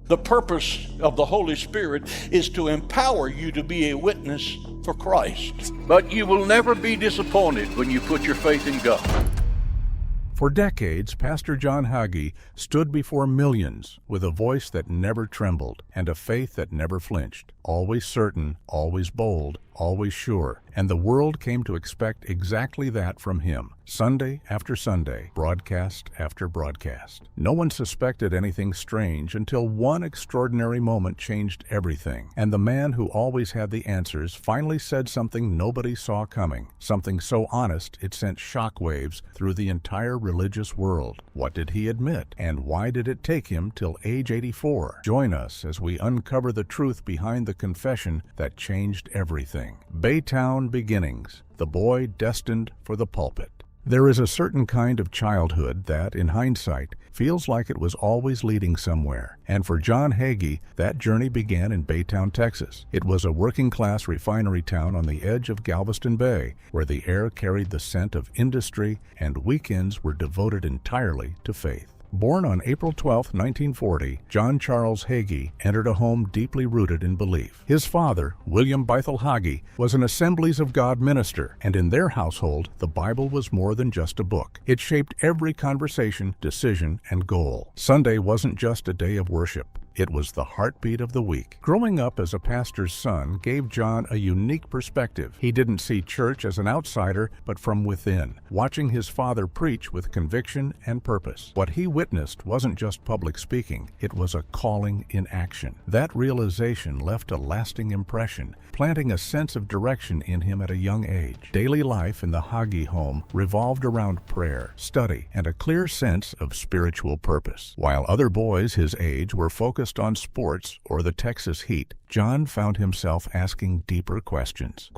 The purpose of the Holy Spirit is to empower you to be a witness for Christ. But you will never be disappointed when you put your faith in God. For decades, Pastor John Hagee stood before millions with a voice that never trembled and a faith that never flinched, always certain, always bold, always sure. And the world came to expect exactly that from him, Sunday after Sunday, broadcast after broadcast. No one suspected anything strange until one extraordinary moment changed everything. And the man who always had the answers finally said something nobody saw coming, something so honest it sent shockwaves through the entire religious world. What did he admit? And why did it take him till age 84? Join us as we uncover the truth behind the confession that changed everything. Baytown Beginnings, the boy destined for the pulpit. There is a certain kind of childhood that, in hindsight, feels like it was always leading somewhere. And for John Hagee, that journey began in Baytown, Texas. It was a working-class refinery town on the edge of Galveston Bay, where the air carried the scent of industry and weekends were devoted entirely to faith. Born on April 12, 1940, John Charles Hagee entered a home deeply rooted in belief. His father, William Bethel Hagee, was an Assemblies of God minister, and in their household, the Bible was more than just a book. It shaped every conversation, decision, and goal. Sunday wasn't just a day of worship. It was the heartbeat of the week. Growing up as a pastor's son gave John a unique perspective. He didn't see church as an outsider, but from within, watching his father preach with conviction and purpose. What he witnessed wasn't just public speaking, it was a calling in action. That realization left a lasting impression, planting a sense of direction in him at a young age. Daily life in the Hagee home revolved around prayer, study, and a clear sense of spiritual purpose. While other boys his age were focused on sports or the Texas heat, John found himself asking deeper questions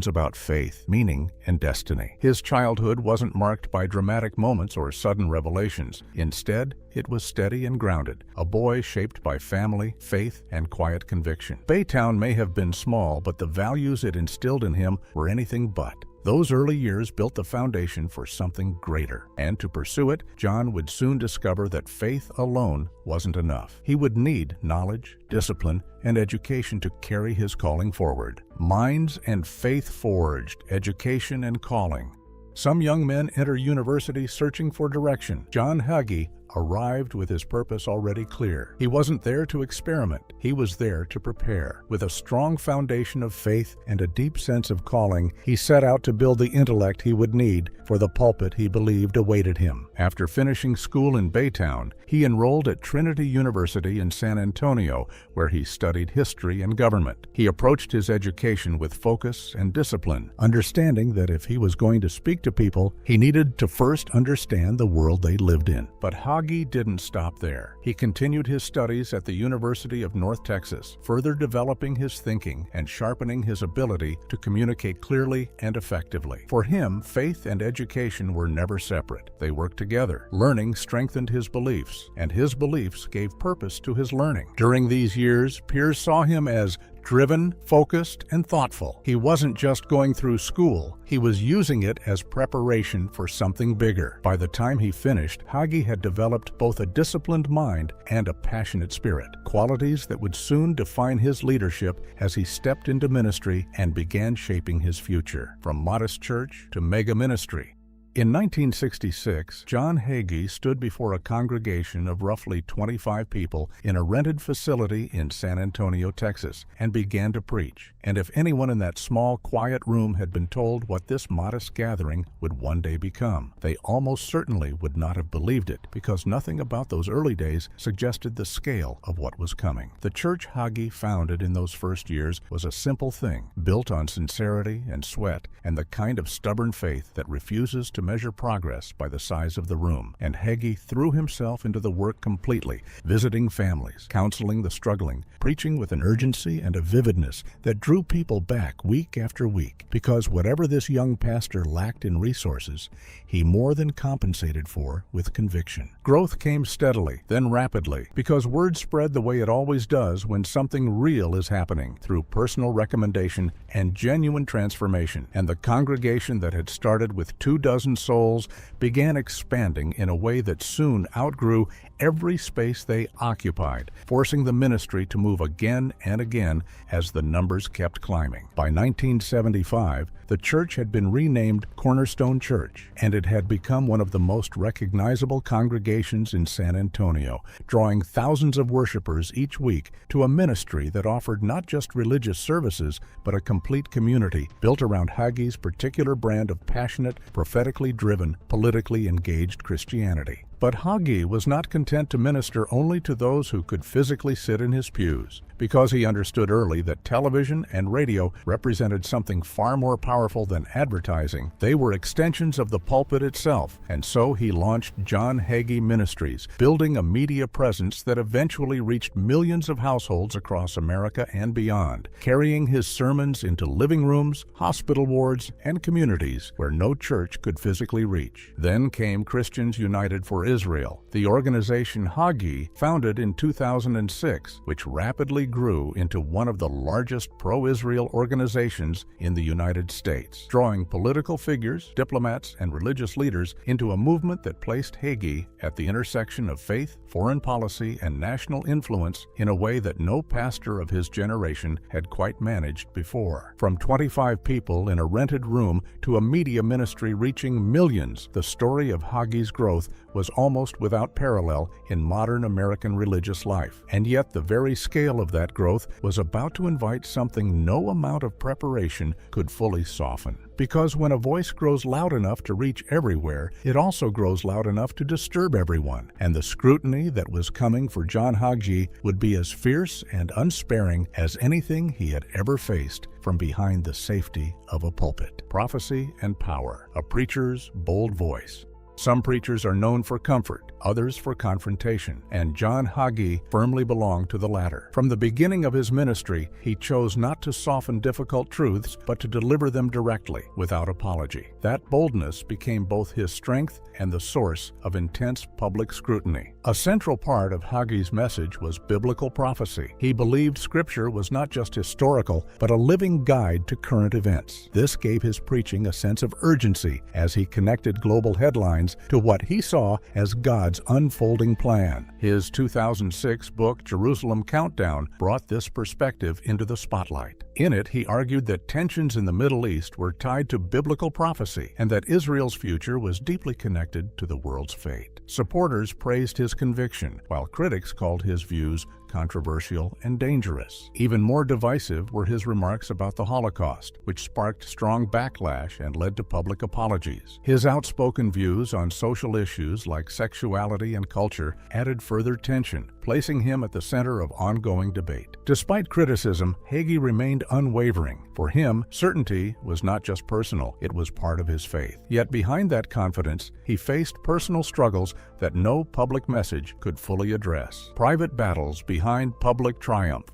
about faith, meaning, and destiny. His childhood wasn't marked by dramatic moments or sudden revelations. Instead, it was steady and grounded, a boy shaped by family, faith, and quiet conviction. Baytown may have been small, but the values it instilled in him were anything but. Those early years built the foundation for something greater, and to pursue it, John would soon discover that faith alone wasn't enough. He would need knowledge, discipline, and education to carry his calling forward. Minds and faith forged, education and calling. Some young men enter university searching for direction. John Hagee arrived with his purpose already clear. He wasn't there to experiment. He was there to prepare. With a strong foundation of faith and a deep sense of calling, he set out to build the intellect he would need for the pulpit he believed awaited him. After finishing school in Baytown, he enrolled at Trinity University in San Antonio, where he studied history and government. He approached his education with focus and discipline, understanding that if he was going to speak to people, he needed to first understand the world they lived in. But Hagee didn't stop there. He continued his studies at the University of North Texas, further developing his thinking and sharpening his ability to communicate clearly and effectively. For him, faith and education were never separate. They worked together. Learning strengthened his beliefs, and his beliefs gave purpose to his learning. During these years, peers saw him as driven, focused, and thoughtful. He wasn't just going through school, he was using it as preparation for something bigger. By the time he finished, Hagee had developed both a disciplined mind and a passionate spirit, qualities that would soon define his leadership as he stepped into ministry and began shaping his future, from modest church to mega ministry. In 1966, John Hagee stood before a congregation of roughly 25 people in a rented facility in San Antonio, Texas, and began to preach. And if anyone in that small, quiet room had been told what this modest gathering would one day become, they almost certainly would not have believed it, because nothing about those early days suggested the scale of what was coming. The church Hagee founded in those first years was a simple thing, built on sincerity and sweat and the kind of stubborn faith that refuses to measure progress by the size of the room. And Hagee threw himself into the work completely, visiting families, counseling the struggling, preaching with an urgency and a vividness that drew people back week after week, because whatever this young pastor lacked in resources, he more than compensated for with conviction. Growth came steadily, then rapidly, because word spread the way it always does when something real is happening, through personal recommendation and genuine transformation. And the congregation that had started with 24 souls began expanding in a way that soon outgrew every space they occupied, forcing the ministry to move again and again as the numbers kept climbing. By 1975, the church had been renamed Cornerstone Church, and it had become one of the most recognizable congregations in San Antonio, drawing thousands of worshipers each week to a ministry that offered not just religious services, but a complete community built around Hagee's particular brand of passionate, prophetically driven, politically engaged Christianity. But Hagee was not content to minister only to those who could physically sit in his pews, because he understood early that television and radio represented something far more powerful than advertising. They were extensions of the pulpit itself, and so he launched John Hagee Ministries, building a media presence that eventually reached millions of households across America and beyond, carrying his sermons into living rooms, hospital wards, and communities where no church could physically reach. Then came Christians United for Israel, the organization Hagee founded in 2006, which rapidly grew into one of the largest pro-Israel organizations in the United States, drawing political figures, diplomats, and religious leaders into a movement that placed Hagee at the intersection of faith, foreign policy, and national influence in a way that no pastor of his generation had quite managed before. From 25 people in a rented room to a media ministry reaching millions, the story of Hagee's growth was almost without parallel in modern American religious life. And yet the very scale of that growth was about to invite something no amount of preparation could fully soften. Because when a voice grows loud enough to reach everywhere, it also grows loud enough to disturb everyone. And the scrutiny that was coming for John Hagee would be as fierce and unsparing as anything he had ever faced from behind the safety of a pulpit. Prophecy and power, a preacher's bold voice. Some preachers are known for comfort, others for confrontation, and John Hagee firmly belonged to the latter. From the beginning of his ministry, he chose not to soften difficult truths, but to deliver them directly, without apology. That boldness became both his strength and the source of intense public scrutiny. A central part of Hagee's message was biblical prophecy. He believed Scripture was not just historical, but a living guide to current events. This gave his preaching a sense of urgency as he connected global headlines to what he saw as God's unfolding plan. His 2006 book, Jerusalem Countdown, brought this perspective into the spotlight. In it, he argued that tensions in the Middle East were tied to biblical prophecy and that Israel's future was deeply connected to the world's fate. Supporters praised his conviction, while critics called his views controversial and dangerous. Even more divisive were his remarks about the Holocaust, which sparked strong backlash and led to public apologies. His outspoken views on social issues like sexuality and culture added further tension, placing him at the center of ongoing debate. Despite criticism, Hagee remained unwavering. For him, certainty was not just personal, it was part of his faith. Yet behind that confidence, he faced personal struggles that no public message could fully address. Private battles behind public triumph.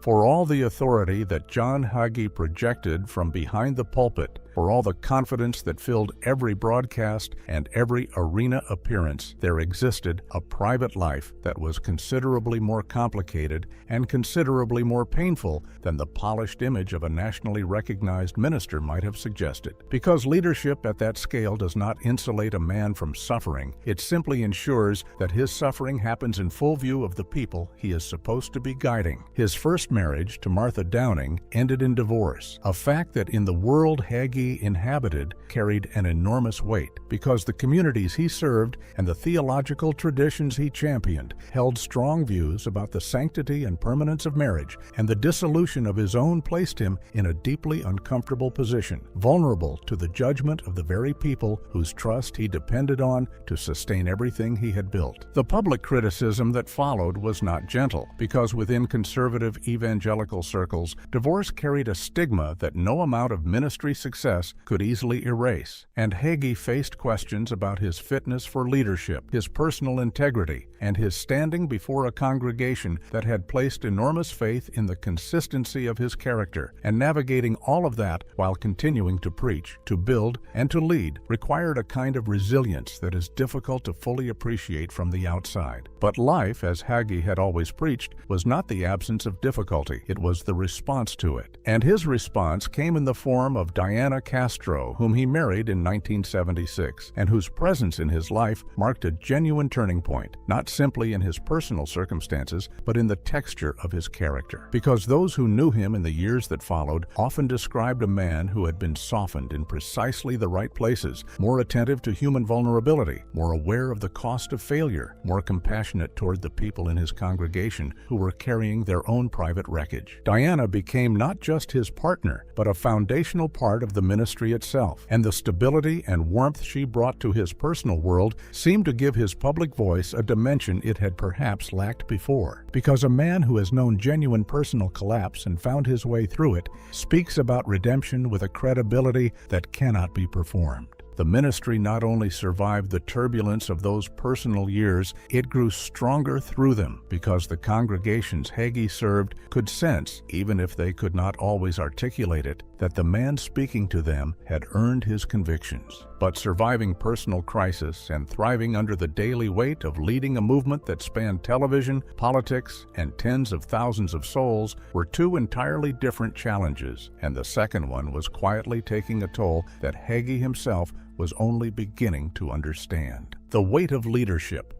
For all the authority that John Hagee projected from behind the pulpit, for all the confidence that filled every broadcast and every arena appearance, there existed a private life that was considerably more complicated and considerably more painful than the polished image of a nationally recognized minister might have suggested. Because leadership at that scale does not insulate a man from suffering, it simply ensures that his suffering happens in full view of the people he is supposed to be guiding. His first marriage to Martha Downing ended in divorce, a fact that in the world Hagee inhabited carried an enormous weight, because the communities he served and the theological traditions he championed held strong views about the sanctity and permanence of marriage, and the dissolution of his own placed him in a deeply uncomfortable position, vulnerable to the judgment of the very people whose trust he depended on to sustain everything he had built. The public criticism that followed was not gentle, because within conservative evangelical circles, divorce carried a stigma that no amount of ministry success could easily erase, and Hagee faced questions about his fitness for leadership, his personal integrity, and his standing before a congregation that had placed enormous faith in the consistency of his character. And navigating all of that while continuing to preach, to build, and to lead required a kind of resilience that is difficult to fully appreciate from the outside. But life, as Hagee had always preached, was not the absence of difficulty, it was the response to it. And his response came in the form of Diana Diana Castro, whom he married in 1976, and whose presence in his life marked a genuine turning point, not simply in his personal circumstances, but in the texture of his character. Because those who knew him in the years that followed often described a man who had been softened in precisely the right places, more attentive to human vulnerability, more aware of the cost of failure, more compassionate toward the people in his congregation who were carrying their own private wreckage. Diana became not just his partner, but a foundational part of the ministry itself, and the stability and warmth she brought to his personal world seemed to give his public voice a dimension it had perhaps lacked before. Because a man who has known genuine personal collapse and found his way through it speaks about redemption with a credibility that cannot be performed. The ministry not only survived the turbulence of those personal years, it grew stronger through them because the congregations Hagee served could sense, even if they could not always articulate it, that the man speaking to them had earned his convictions. But surviving personal crisis and thriving under the daily weight of leading a movement that spanned television, politics, and tens of thousands of souls were two entirely different challenges, and the second one was quietly taking a toll that Hagee himself was only beginning to understand. The weight of leadership.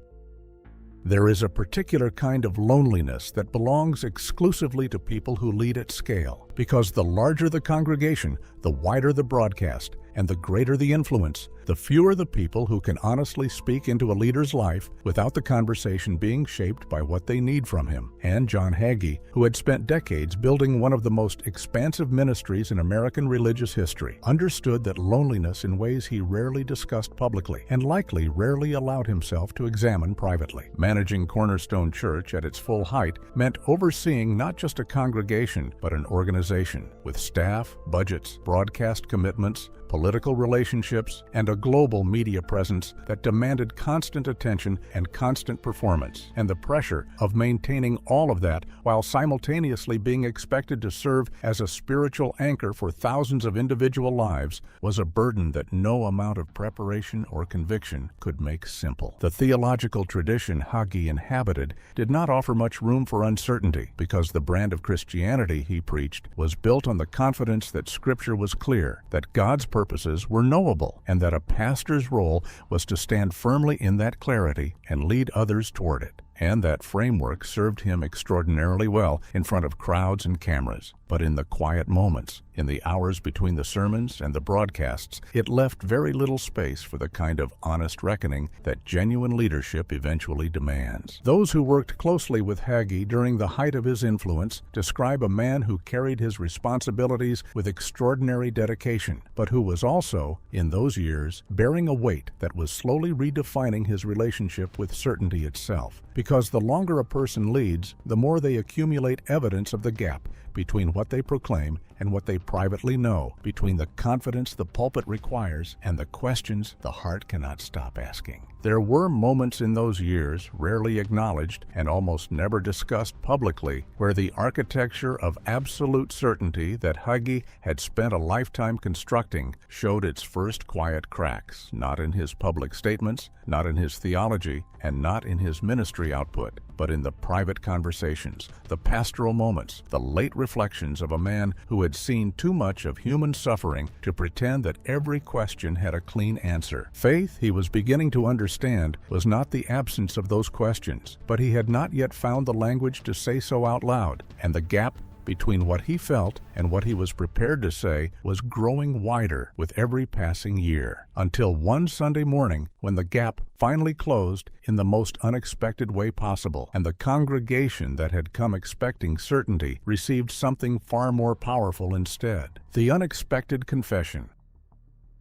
There is a particular kind of loneliness that belongs exclusively to people who lead at scale, because the larger the congregation, the wider the broadcast, and the greater the influence, the fewer the people who can honestly speak into a leader's life without the conversation being shaped by what they need from him. And John Hagee, who had spent decades building one of the most expansive ministries in American religious history, understood that loneliness in ways he rarely discussed publicly and likely rarely allowed himself to examine privately. Managing Cornerstone Church at its full height meant overseeing not just a congregation, but an organization with staff, budgets, broadcast commitments, political relationships, and a global media presence that demanded constant attention and constant performance, and the pressure of maintaining all of that while simultaneously being expected to serve as a spiritual anchor for thousands of individual lives was a burden that no amount of preparation or conviction could make simple. The theological tradition Hagee inhabited did not offer much room for uncertainty, because the brand of Christianity he preached was built on the confidence that Scripture was clear, that God's purposes were knowable, and that a pastor's role was to stand firmly in that clarity and lead others toward it. And that framework served him extraordinarily well in front of crowds and cameras. But in the quiet moments, in the hours between the sermons and the broadcasts, it left very little space for the kind of honest reckoning that genuine leadership eventually demands. Those who worked closely with Hagee during the height of his influence describe a man who carried his responsibilities with extraordinary dedication, but who was also, in those years, bearing a weight that was slowly redefining his relationship with certainty itself. Because the longer a person leads, the more they accumulate evidence of the gap between what they proclaim and what they privately know, between the confidence the pulpit requires and the questions the heart cannot stop asking. There were moments in those years, rarely acknowledged and almost never discussed publicly, where the architecture of absolute certainty that Hagee had spent a lifetime constructing showed its first quiet cracks, not in his public statements, not in his theology, and not in his ministry output, but in the private conversations, the pastoral moments, the late reflections of a man who had seen too much of human suffering to pretend that every question had a clean answer. Faith, he was beginning to understand, was not the absence of those questions, but he had not yet found the language to say so out loud, and the gap between what he felt and what he was prepared to say was growing wider with every passing year, until one Sunday morning when the gap finally closed in the most unexpected way possible, and the congregation that had come expecting certainty received something far more powerful instead: the unexpected confession.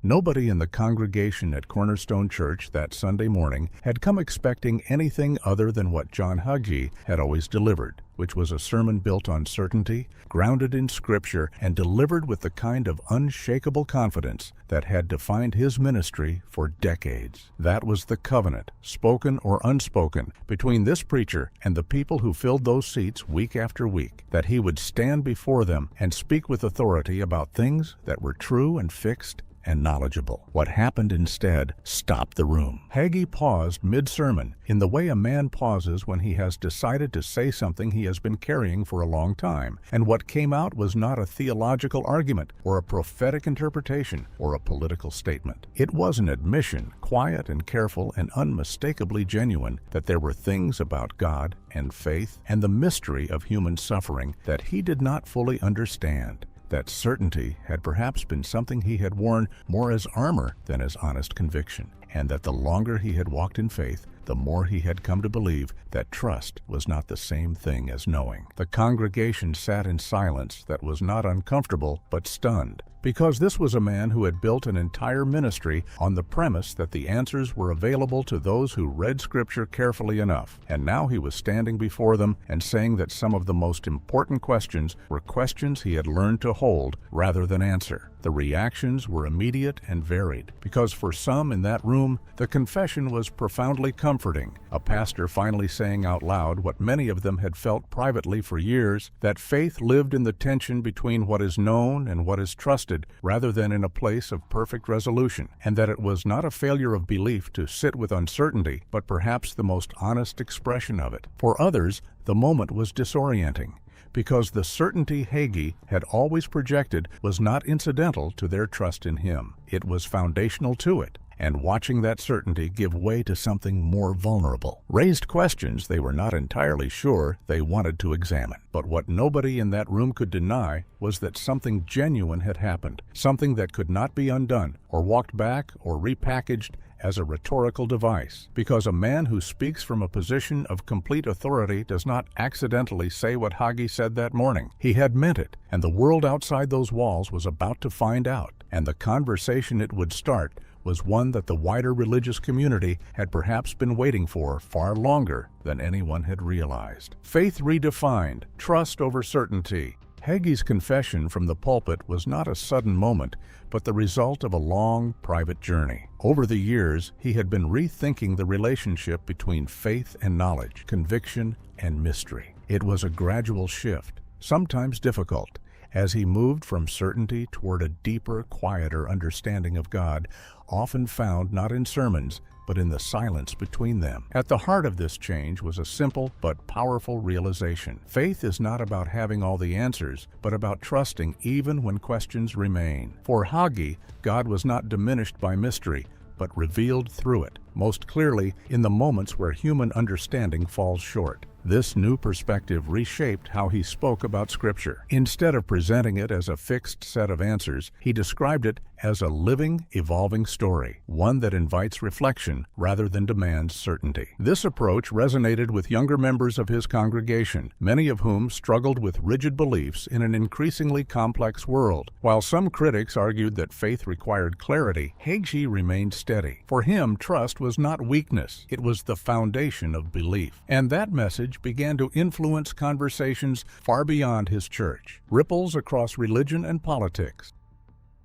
Nobody in the congregation at Cornerstone Church that Sunday morning had come expecting anything other than what John Hagee had always delivered, which was a sermon built on certainty, grounded in Scripture, and delivered with the kind of unshakable confidence that had defined his ministry for decades. That was the covenant, spoken or unspoken, between this preacher and the people who filled those seats week after week, that he would stand before them and speak with authority about things that were true and fixed and knowledgeable. What happened instead stopped the room. Hagee paused mid-sermon in the way a man pauses when he has decided to say something he has been carrying for a long time, and what came out was not a theological argument or a prophetic interpretation or a political statement. It was an admission, quiet and careful and unmistakably genuine, that there were things about God and faith and the mystery of human suffering that he did not fully understand. That certainty had perhaps been something he had worn more as armor than as honest conviction, and that the longer he had walked in faith, the more he had come to believe that trust was not the same thing as knowing. The congregation sat in silence that was not uncomfortable but stunned, because this was a man who had built an entire ministry on the premise that the answers were available to those who read Scripture carefully enough, and now he was standing before them and saying that some of the most important questions were questions he had learned to hold rather than answer. The reactions were immediate and varied, because for some in that room, the confession was profoundly comforting, a pastor finally saying out loud what many of them had felt privately for years, that faith lived in the tension between what is known and what is trusted, rather than in a place of perfect resolution, and that it was not a failure of belief to sit with uncertainty, but perhaps the most honest expression of it. For others, the moment was disorienting, because the certainty Hagee had always projected was not incidental to their trust in him. It was foundational to it, and watching that certainty give way to something more vulnerable raised questions they were not entirely sure they wanted to examine. But what nobody in that room could deny was that something genuine had happened, something that could not be undone or walked back or repackaged as a rhetorical device, because a man who speaks from a position of complete authority does not accidentally say what Hagee said that morning. He had meant it, and the world outside those walls was about to find out, and the conversation it would start was one that the wider religious community had perhaps been waiting for far longer than anyone had realized. Faith redefined, trust over certainty. Hagee's confession from the pulpit was not a sudden moment, but the result of a long, private journey. Over the years, he had been rethinking the relationship between faith and knowledge, conviction and mystery. It was a gradual shift, sometimes difficult, as he moved from certainty toward a deeper, quieter understanding of God, often found not in sermons, but in the silence between them. At the heart of this change was a simple but powerful realization. Faith is not about having all the answers, but about trusting even when questions remain. For Hagee, God was not diminished by mystery, but revealed through it, most clearly in the moments where human understanding falls short. This new perspective reshaped how he spoke about Scripture. Instead of presenting it as a fixed set of answers, he described it as a living, evolving story, one that invites reflection rather than demands certainty. This approach resonated with younger members of his congregation, many of whom struggled with rigid beliefs in an increasingly complex world. While some critics argued that faith required clarity, Hagee remained steady. For him, trust was not weakness, it was the foundation of belief. And that message began to influence conversations far beyond his church, ripples across religion and politics.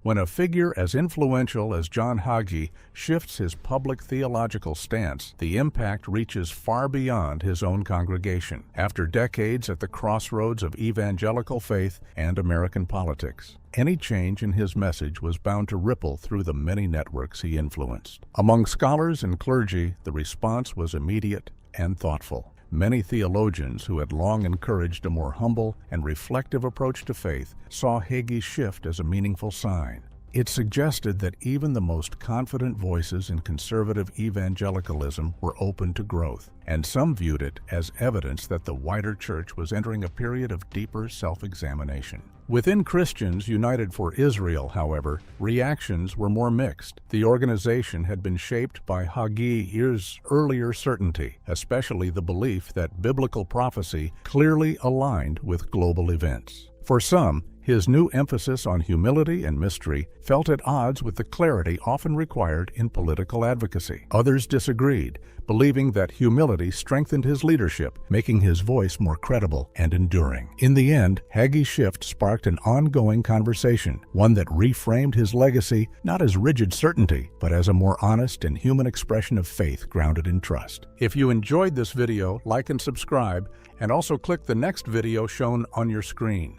When a figure as influential as John Hagee shifts his public theological stance, the impact reaches far beyond his own congregation, after decades at the crossroads of evangelical faith and American politics. Any change in his message was bound to ripple through the many networks he influenced. Among scholars and clergy, the response was immediate and thoughtful. Many theologians who had long encouraged a more humble and reflective approach to faith saw Hagee's shift as a meaningful sign. It suggested that even the most confident voices in conservative evangelicalism were open to growth, and some viewed it as evidence that the wider church was entering a period of deeper self-examination. Within Christians United for Israel, however, reactions were more mixed. The organization had been shaped by Hagee's earlier certainty, especially the belief that biblical prophecy clearly aligned with global events. For some, his new emphasis on humility and mystery felt at odds with the clarity often required in political advocacy. Others disagreed, believing that humility strengthened his leadership, making his voice more credible and enduring. In the end, Hagee's shift sparked an ongoing conversation, one that reframed his legacy not as rigid certainty, but as a more honest and human expression of faith grounded in trust. If you enjoyed this video, like and subscribe, and also click the next video shown on your screen.